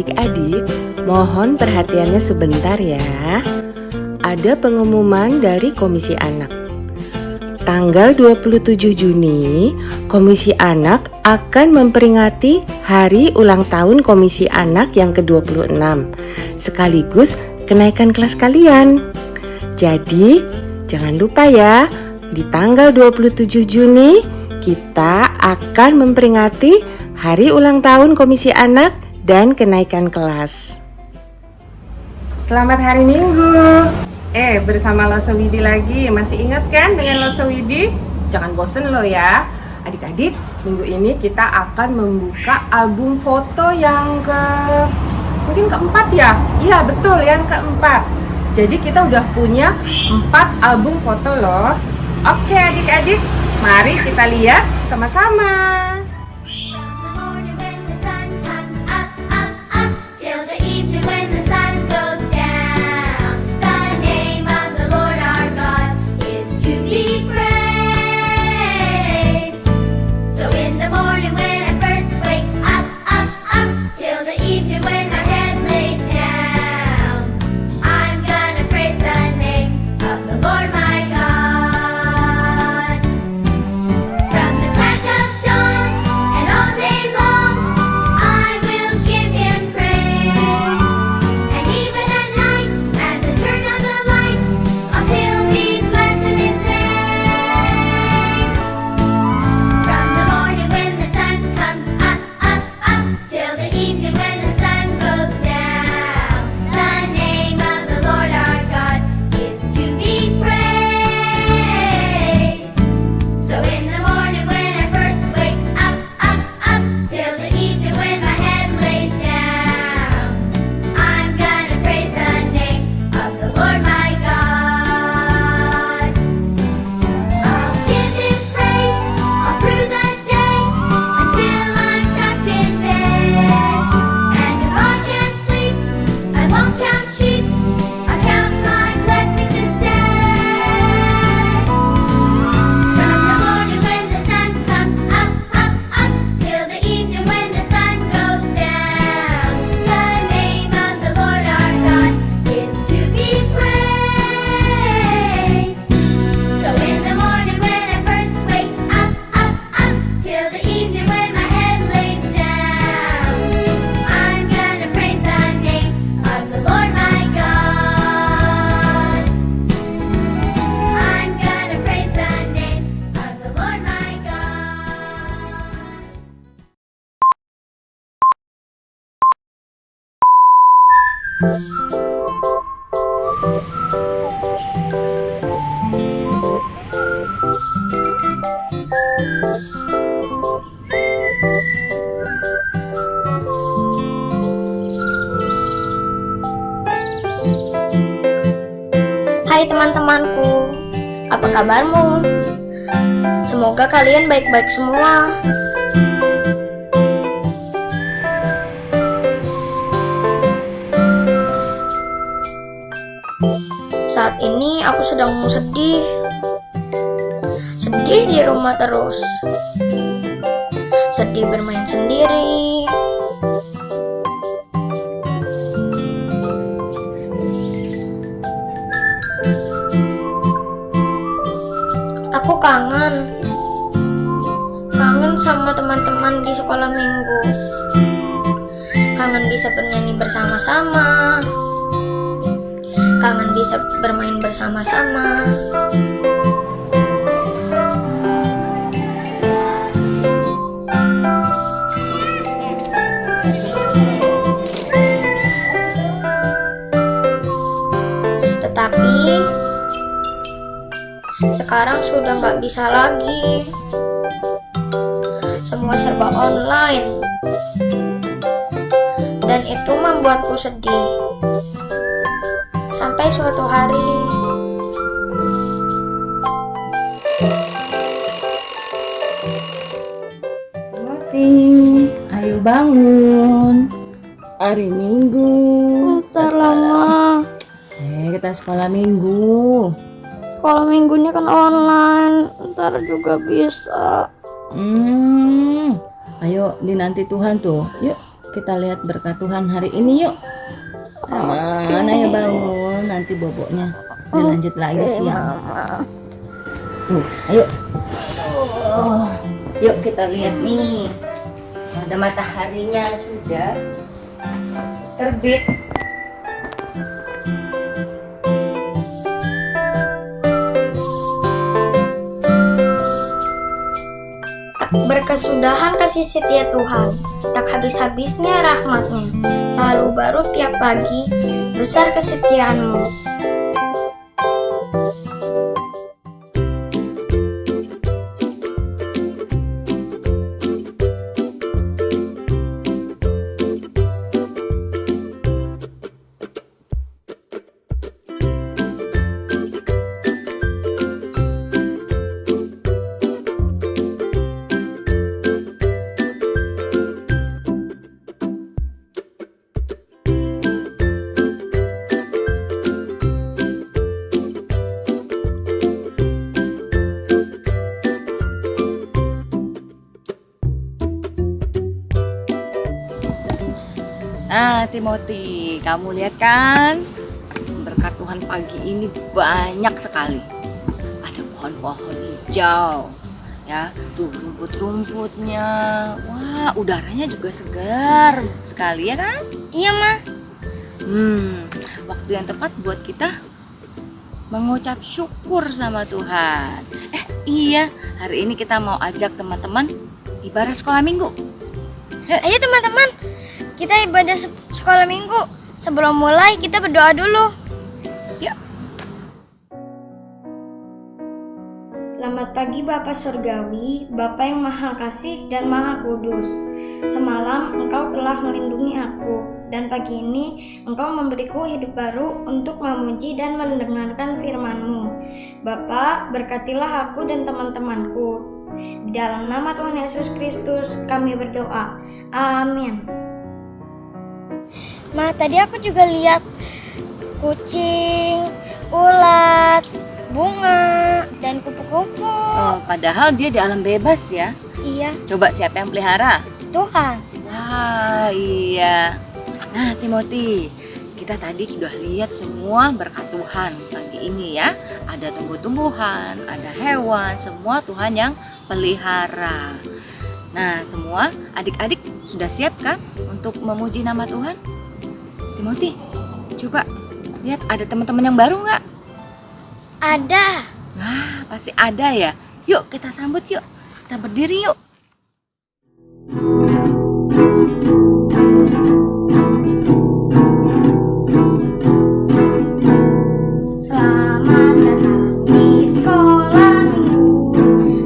Adik-adik, mohon perhatiannya sebentar ya. Ada pengumuman dari Komisi Anak. Tanggal 27 Juni, Komisi Anak akan memperingati Hari Ulang Tahun Komisi Anak yang ke-26, sekaligus kenaikan kelas kalian. Jadi, jangan lupa ya, di tanggal 27 Juni kita akan memperingati Hari Ulang Tahun Komisi Anak dan kenaikan kelas. Selamat hari Minggu. Bersama Loso Widi lagi. Masih ingat kan dengan Loso Widi? Jangan bosen lo ya. Adik-adik, minggu ini kita akan membuka album foto yang mungkin keempat ya? Iya betul, yang keempat. Jadi kita udah punya 4 album foto loh. Oke adik-adik, mari kita lihat sama-sama. Hai teman-temanku, apa kabarmu? Semoga kalian baik-baik semua. Saat ini aku sedang sedih di rumah terus. Sedih bermain sendiri. Aku kangen sama teman-teman di sekolah minggu. Kangen bisa bernyanyi bersama-sama. Kangen bisa bermain bersama-sama. Tetapi sekarang sudah nggak bisa lagi. Semua serba online. Dan itu membuatku sedih. Sampai suatu hari ayo bangun. Hari Minggu. ntar lama. Kita sekolah Minggu. Kalau minggunya kan online, ntar juga bisa. Ayo dinanti Tuhan tuh. Yuk kita lihat berkat Tuhan hari ini yuk. Mana ya bangun, nanti boboknya dilanjut lagi siang. Tuh, ayo. Yuk kita lihat nih. Ada mataharinya sudah terbit. Berkesudahan kasih setia Tuhan, tak habis-habisnya rahmat-Nya, selalu baru tiap pagi, besar kesetiaan-Mu. Nah, Timothy, kamu lihat kan? Berkat Tuhan pagi ini banyak sekali. Ada pohon-pohon hijau, ya, tuh rumput-rumputnya. Wah, udaranya juga segar sekali ya kan? Iya, Ma. Waktu yang tepat buat kita mengucap syukur sama Tuhan. Iya, hari ini kita mau ajak teman-teman ibadah sekolah minggu. Ayo teman-teman, kita ibadah sekolah minggu. Sebelum mulai kita berdoa dulu. Yuk. Selamat pagi Bapa Surgawi, Bapa yang Maha Kasih dan Maha Kudus. Semalam Engkau telah melindungi aku, dan pagi ini Engkau memberiku hidup baru untuk memuji dan mendengarkan firman-Mu. Bapa, berkatilah aku dan teman-temanku. Di dalam nama Tuhan Yesus Kristus kami berdoa. Amin. Ma, tadi aku juga lihat kucing, ulat, bunga, dan kupu-kupu. Oh, padahal dia di alam bebas ya. Iya, Coba siapa yang pelihara? Tuhan. Wah, iya. Nah, Timothy, kita tadi sudah lihat semua berkat Tuhan pagi ini ya. Ada tumbuh-tumbuhan, ada hewan, semua Tuhan yang pelihara. Nah, semua adik-adik sudah siap kan untuk memuji nama Tuhan? Timothy, coba lihat ada teman-teman yang baru nggak? Ada. Nah, pasti ada ya. Yuk kita sambut yuk. Kita berdiri yuk. Selamat datang di sekolah minggu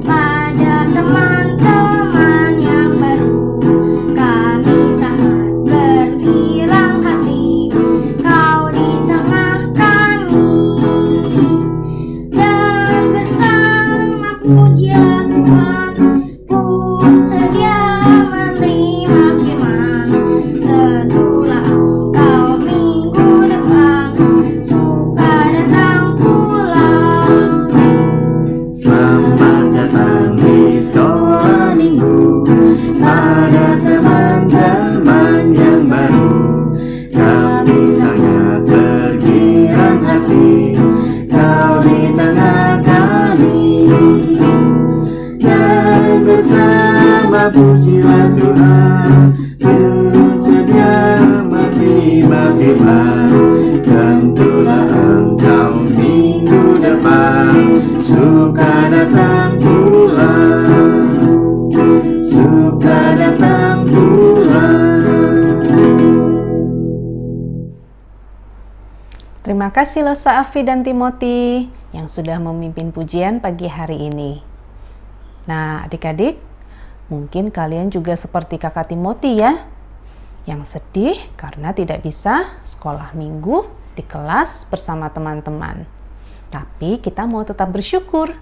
pada teman-teman yang baru. Kami sangat bergirang hati kau di tengah kami, dan bersama pujian Tuhan pun sedia menerima firman. Tentulah engkau minggu depan suka datang pulang. Selamat datang di sekolah minggu pada teman-teman yang baru. Kami sangat bergirang hati kau di tengah kami, dan bersama pujilah Tuhan pun sedia menerima firman. Tentulah engkau minggu depan suka datang pulang, suka datang pulang. Terima kasih loh Saafi dan Timothy yang sudah memimpin pujian pagi hari ini. Nah, adik-adik, mungkin kalian juga seperti kakak Timothy ya, yang sedih karena tidak bisa sekolah minggu di kelas bersama teman-teman. Tapi kita mau tetap bersyukur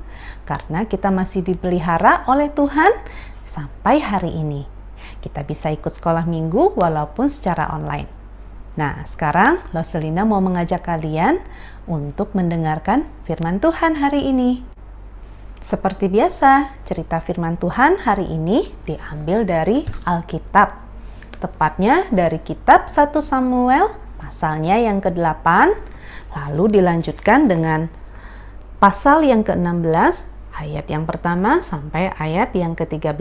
karena kita masih dipelihara oleh Tuhan sampai hari ini. Kita bisa ikut sekolah minggu walaupun secara online. Nah, sekarang Roselina mau mengajak kalian untuk mendengarkan firman Tuhan hari ini. Seperti biasa, cerita firman Tuhan hari ini diambil dari Alkitab. tepatnya dari kitab 1 Samuel pasalnya yang ke-8, lalu dilanjutkan dengan pasal yang ke-16 ayat yang pertama sampai ayat yang ke-13.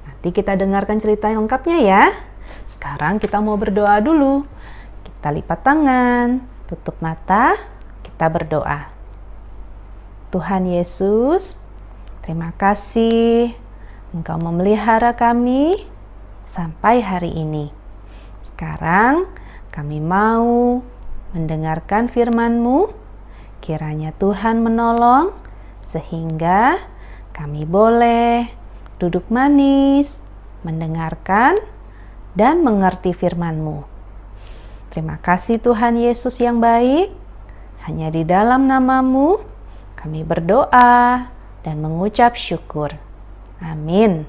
Nanti kita dengarkan cerita lengkapnya ya. Sekarang kita mau berdoa dulu. Kita lipat tangan, tutup mata, kita berdoa. Tuhan Yesus, terima kasih Engkau memelihara kami sampai hari ini. Sekarang kami mau mendengarkan firman-Mu. Kiranya Tuhan menolong sehingga kami boleh duduk manis, mendengarkan dan mengerti firman-Mu. Terima kasih Tuhan Yesus yang baik. Hanya di dalam nama-Mu kami berdoa dan mengucap syukur. Amin.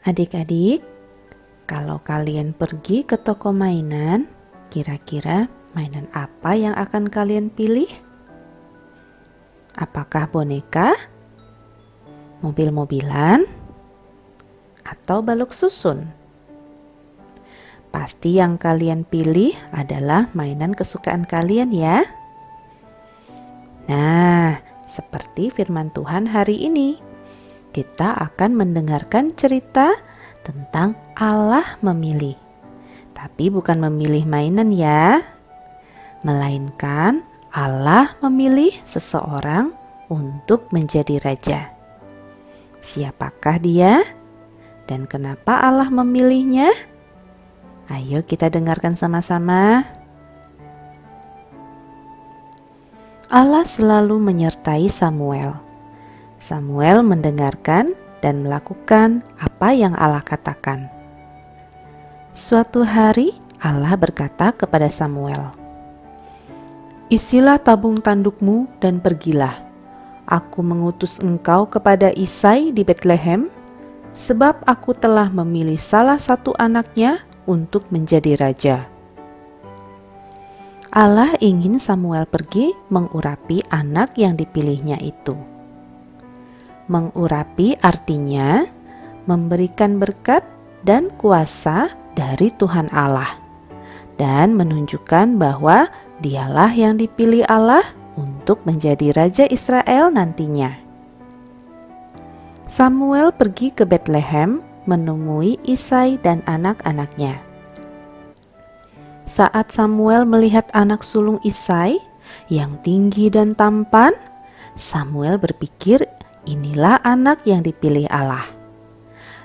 Adik-adik, kalau kalian pergi ke toko mainan, kira-kira mainan apa yang akan kalian pilih? Apakah boneka, mobil-mobilan, atau balok susun? Pasti yang kalian pilih adalah mainan kesukaan kalian ya. Nah, seperti firman Tuhan hari ini, kita akan mendengarkan cerita tentang Allah memilih. Tapi bukan memilih mainan ya, melainkan Allah memilih seseorang untuk menjadi raja. Siapakah dia? Dan kenapa Allah memilihnya? Ayo kita dengarkan sama-sama. Allah selalu menyertai Samuel. Samuel mendengarkan dan melakukan apa yang Allah katakan. Suatu hari Allah berkata kepada Samuel, "Isilah tabung tandukmu dan pergilah. Aku mengutus engkau kepada Isai di Betlehem, sebab aku telah memilih salah satu anaknya untuk menjadi raja." Allah ingin Samuel pergi mengurapi anak yang dipilihnya itu. Mengurapi artinya memberikan berkat dan kuasa dari Tuhan Allah dan menunjukkan bahwa dialah yang dipilih Allah untuk menjadi raja Israel nantinya. Samuel pergi ke Betlehem menemui Isai dan anak-anaknya. Saat Samuel melihat anak sulung Isai yang tinggi dan tampan, Samuel berpikir inilah anak yang dipilih Allah.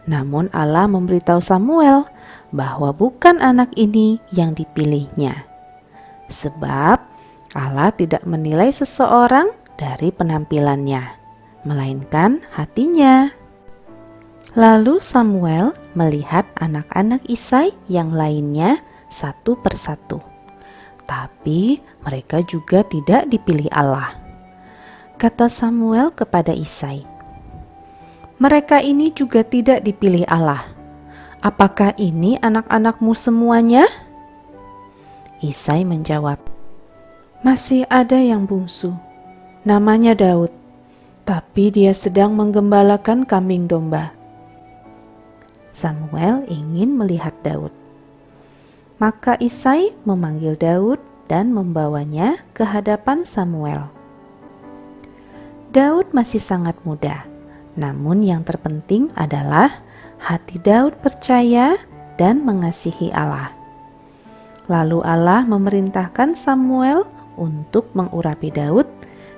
Namun Allah memberitahu Samuel bahwa bukan anak ini yang dipilihnya. Sebab Allah tidak menilai seseorang dari penampilannya, melainkan hatinya. Lalu Samuel melihat anak-anak Isai yang lainnya satu persatu. Tapi mereka juga tidak dipilih Allah. Kata Samuel kepada Isai, "Mereka ini juga tidak dipilih Allah. Apakah ini anak-anakmu semuanya?" Isai menjawab, "Masih ada yang bungsu, namanya Daud, tapi dia sedang menggembalakan kambing domba." Samuel ingin melihat Daud. Maka Isai memanggil Daud dan membawanya ke hadapan Samuel. Daud masih sangat muda, namun yang terpenting adalah hati Daud percaya dan mengasihi Allah. Lalu Allah memerintahkan Samuel untuk mengurapi Daud,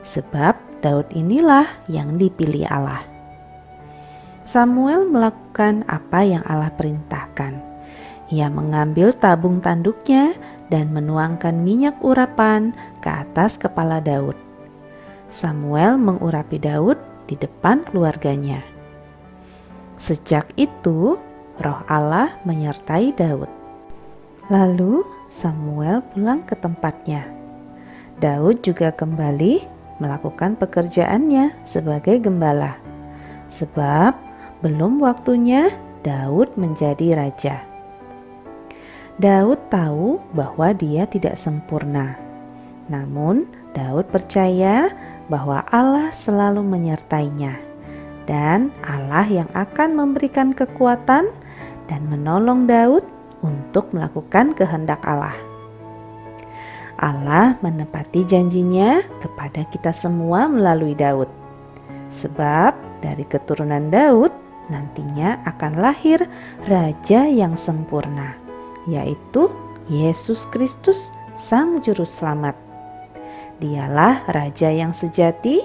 sebab Daud inilah yang dipilih Allah. Samuel melakukan apa yang Allah perintahkan. Ia mengambil tabung tanduknya dan menuangkan minyak urapan ke atas kepala Daud. Samuel mengurapi Daud di depan keluarganya. Sejak itu, Roh Allah menyertai Daud. Lalu Samuel pulang ke tempatnya. Daud juga kembali melakukan pekerjaannya sebagai gembala, sebab belum waktunya Daud menjadi raja. Daud tahu bahwa dia tidak sempurna. Namun, Daud percaya bahwa Allah selalu menyertainya dan Allah yang akan memberikan kekuatan dan menolong Daud untuk melakukan kehendak Allah. Allah menepati janjinya kepada kita semua melalui Daud. Sebab dari keturunan Daud nantinya akan lahir Raja yang sempurna, yaitu Yesus Kristus, Sang Juru Selamat. Dialah Raja yang sejati,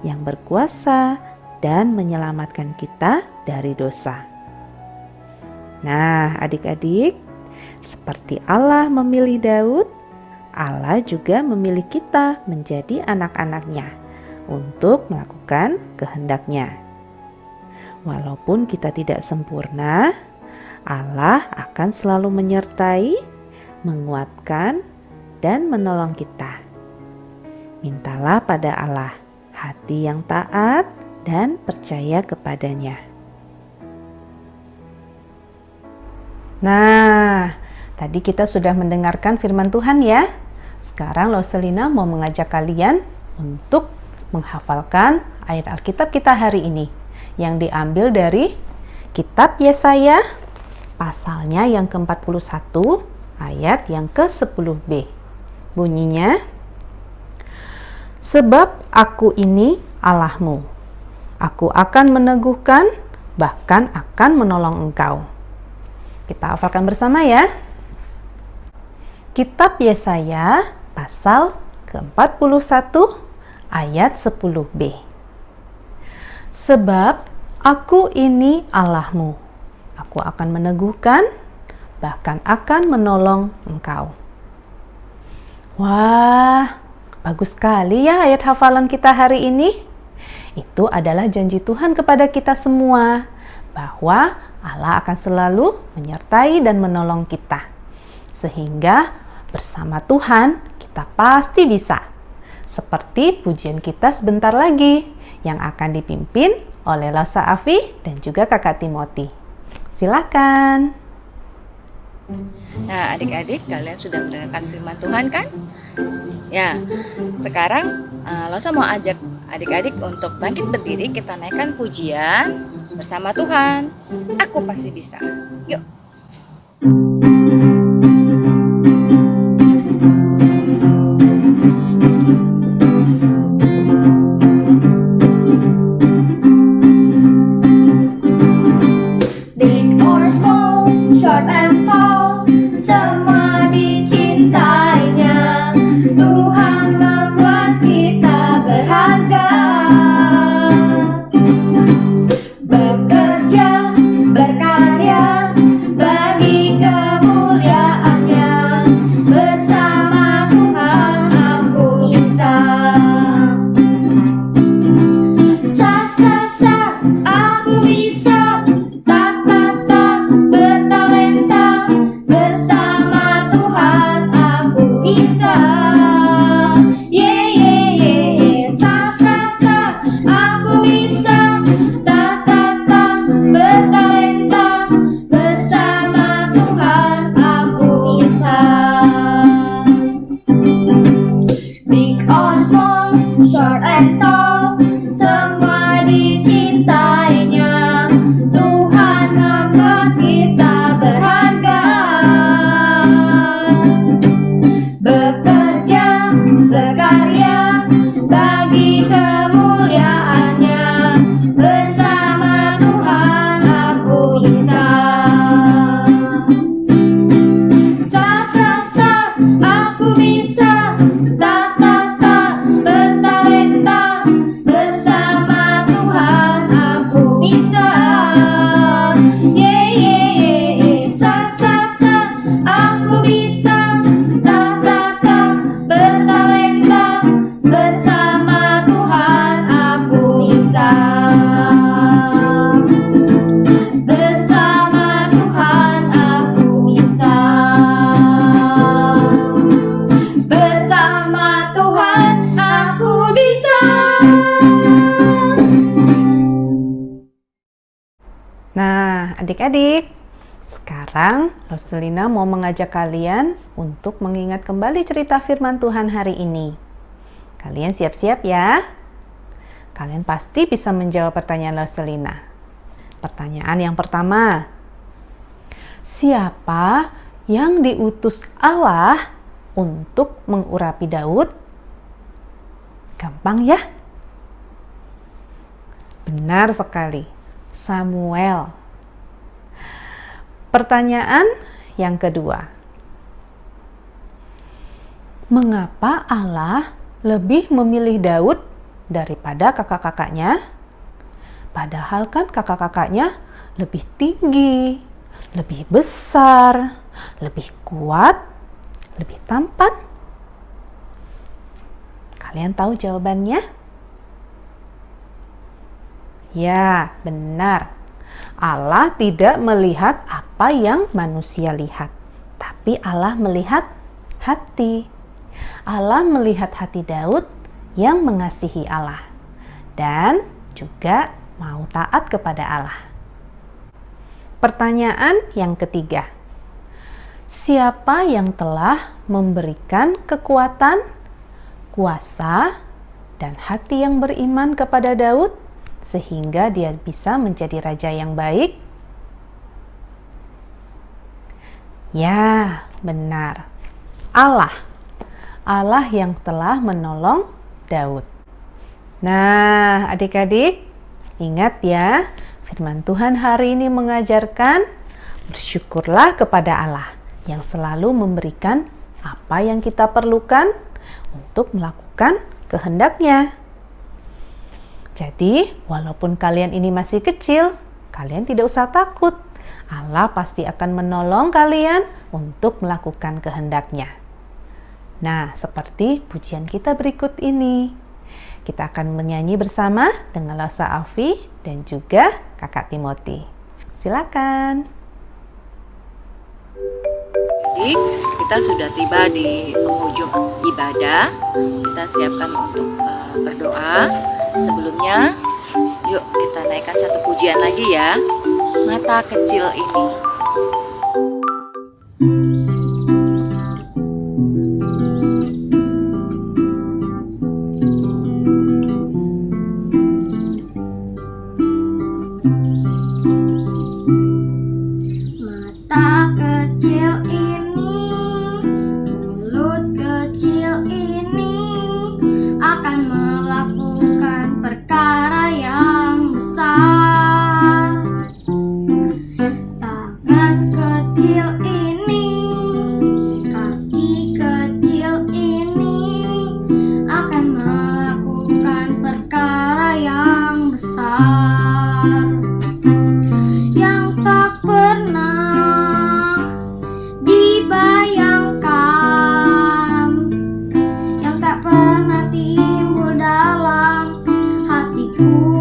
yang berkuasa dan menyelamatkan kita dari dosa. Nah, adik-adik, seperti Allah memilih Daud, Allah juga memilih kita menjadi anak-anaknya untuk melakukan kehendak-Nya. Walaupun kita tidak sempurna, Allah akan selalu menyertai, menguatkan, dan menolong kita. Mintalah pada Allah hati yang taat dan percaya kepadanya. Nah, tadi kita sudah mendengarkan firman Tuhan ya. Sekarang Roselina mau mengajak kalian untuk menghafalkan ayat Alkitab kita hari ini yang diambil dari kitab Yesaya pasalnya yang ke-41 ayat yang ke-10b. Bunyinya, sebab aku ini Allahmu, aku akan meneguhkan, bahkan akan menolong engkau. Kita hafalkan bersama ya. Kitab Yesaya pasal ke-41 ayat 10b. Sebab aku ini Allahmu, aku akan meneguhkan, bahkan akan menolong engkau. Wah, bagus sekali ya ayat hafalan kita hari ini. Itu adalah janji Tuhan kepada kita semua, bahwa Allah akan selalu menyertai dan menolong kita. Sehingga bersama Tuhan kita pasti bisa. Seperti pujian kita sebentar lagi yang akan dipimpin oleh Losa Afi dan juga Kakak Timothy. Silakan. Nah, adik-adik, kalian sudah mendengarkan firman Tuhan kan? Ya, sekarang Losa mau ajak adik-adik untuk bangkit berdiri, kita naikkan pujian bersama Tuhan. Aku pasti bisa. Yuk. Big or small, short and tall, semua dicintainya. Tuhan membuat kita berharga. Bekerja, berkarya, bagi kemuliaannya. Bersama Tuhan aku bisa. Sa, sa, sa, aku bisa. Bertalenta, bersama Tuhan aku bisa. Yeah, yeah, yeah, yeah. Sa, sa, sa, aku bisa. Bertalenta, bersama Tuhan aku bisa. Big or small, short and tall, semua dicintainya. Tuhan membuat kita berharga. Bekerja, berkarya, bagi kemuliaannya. Bersama Tuhan aku bisa. Sa, sa, sa, aku bisa. Bertalenta, bersama Tuhan aku bisa. Yeah, yeah, yeah, yeah. Sa, sa, sa, aku bisa. Bertalenta, bersama Tuhan aku bisa. Bersama Tuhan aku bisa. Bersama Tuhan aku bisa. Nah, adik-adik, sekarang Roselina mau mengajak kalian untuk mengingat kembali cerita firman Tuhan hari ini. Kalian siap-siap ya? Kalian pasti bisa menjawab pertanyaan Roselina. Pertanyaan yang pertama, Siapa yang diutus Allah untuk mengurapi Daud? Gampang ya? Benar sekali, Samuel. Pertanyaan yang kedua. Mengapa Allah lebih memilih Daud daripada kakak-kakaknya? Padahal kan kakak-kakaknya lebih tinggi, lebih besar, lebih kuat, lebih tampan. Kalian tahu jawabannya? Ya, benar. Allah tidak melihat apa yang manusia lihat, tapi Allah melihat hati. Allah melihat hati Daud yang mengasihi Allah dan juga mau taat kepada Allah. Pertanyaan yang ketiga. Siapa yang telah memberikan kekuatan, kuasa, dan hati yang beriman kepada Daud sehingga dia bisa menjadi raja yang baik? Ya, benar. Allah. Allah yang telah menolong Daud. Nah, adik-adik, ingat ya, firman Tuhan hari ini mengajarkan bersyukurlah kepada Allah yang selalu memberikan apa yang kita perlukan untuk melakukan kehendak-Nya. Jadi, walaupun kalian ini masih kecil, kalian tidak usah takut. Allah pasti akan menolong kalian untuk melakukan kehendak-Nya. Nah, seperti pujian kita berikut ini. Kita akan menyanyi bersama dengan Losa Afi dan juga Kakak Timothy. Silakan. Jadi, kita sudah tiba di penghujung ibadah. Kita siapkan untuk berdoa. Sebelumnya, yuk kita naikkan satu pujian lagi ya. Mata kecil ini. Mata kecil ini, mulut kecil ini akan melakukan perkara yang besar. Tangan kecil ini, kaki kecil ini akan melakukan perkara yang besar yang tak pernah dibayangkan, yang tak pernah timbul dalam hatiku.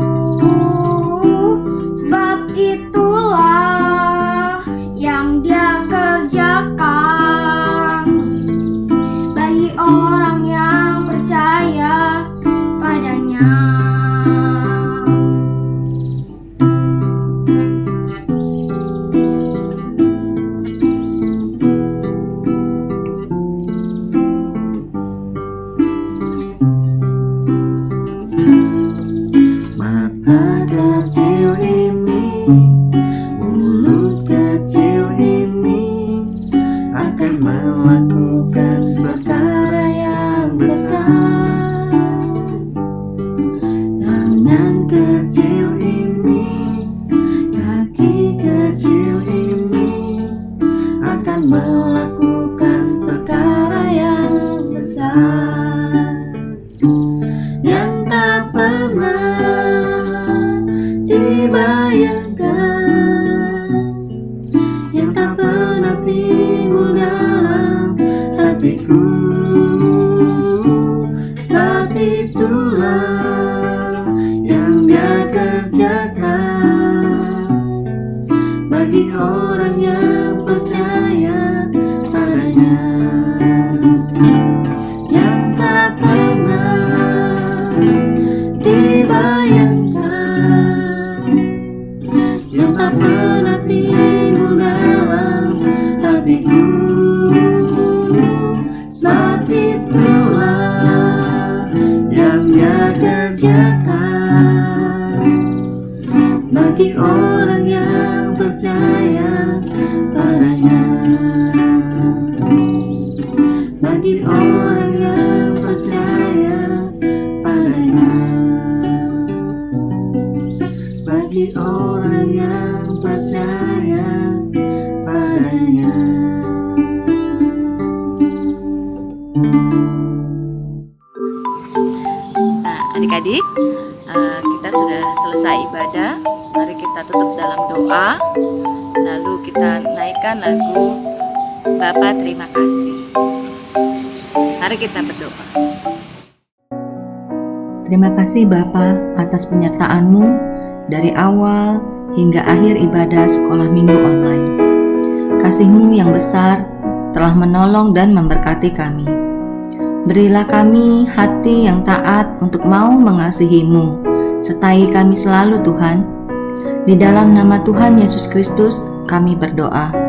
Sebab itulah yang Dia kerjakan bagi orang yang percaya padanya. Mata kecil ini, mulut kecil ini akan melakukan perkara yang besar. Tangan kecil ini, kaki kecil ini akan melakukan perkara yang besar yang tak pernah dibayangkan, yang tak pernah timbul dalam hatiku. Sebab itulah yang Dia kerjakan bagi orang yang percaya padanya. Yang tak pernah dibayangkan, yang tak pernah timbul dalam hatiku. Sebab itulah yang Dia kerjakan bagi orang yang percaya padanya, bagi orang yang percaya padanya, bagi orang yang percaya padanya. Nah, adik-adik, kita sudah selesai ibadah. Mari kita tutup dalam doa. Lalu kita naikkan lagu Bapa Terima Kasih. Mari kita berdoa. Terima kasih Bapa atas penyertaan-Mu dari awal hingga akhir ibadah sekolah minggu online. Kasih-Mu yang besar telah menolong dan memberkati kami. Berilah kami hati yang taat untuk mau mengasihi-Mu. Sertai kami selalu Tuhan. Di dalam nama Tuhan Yesus Kristus kami berdoa.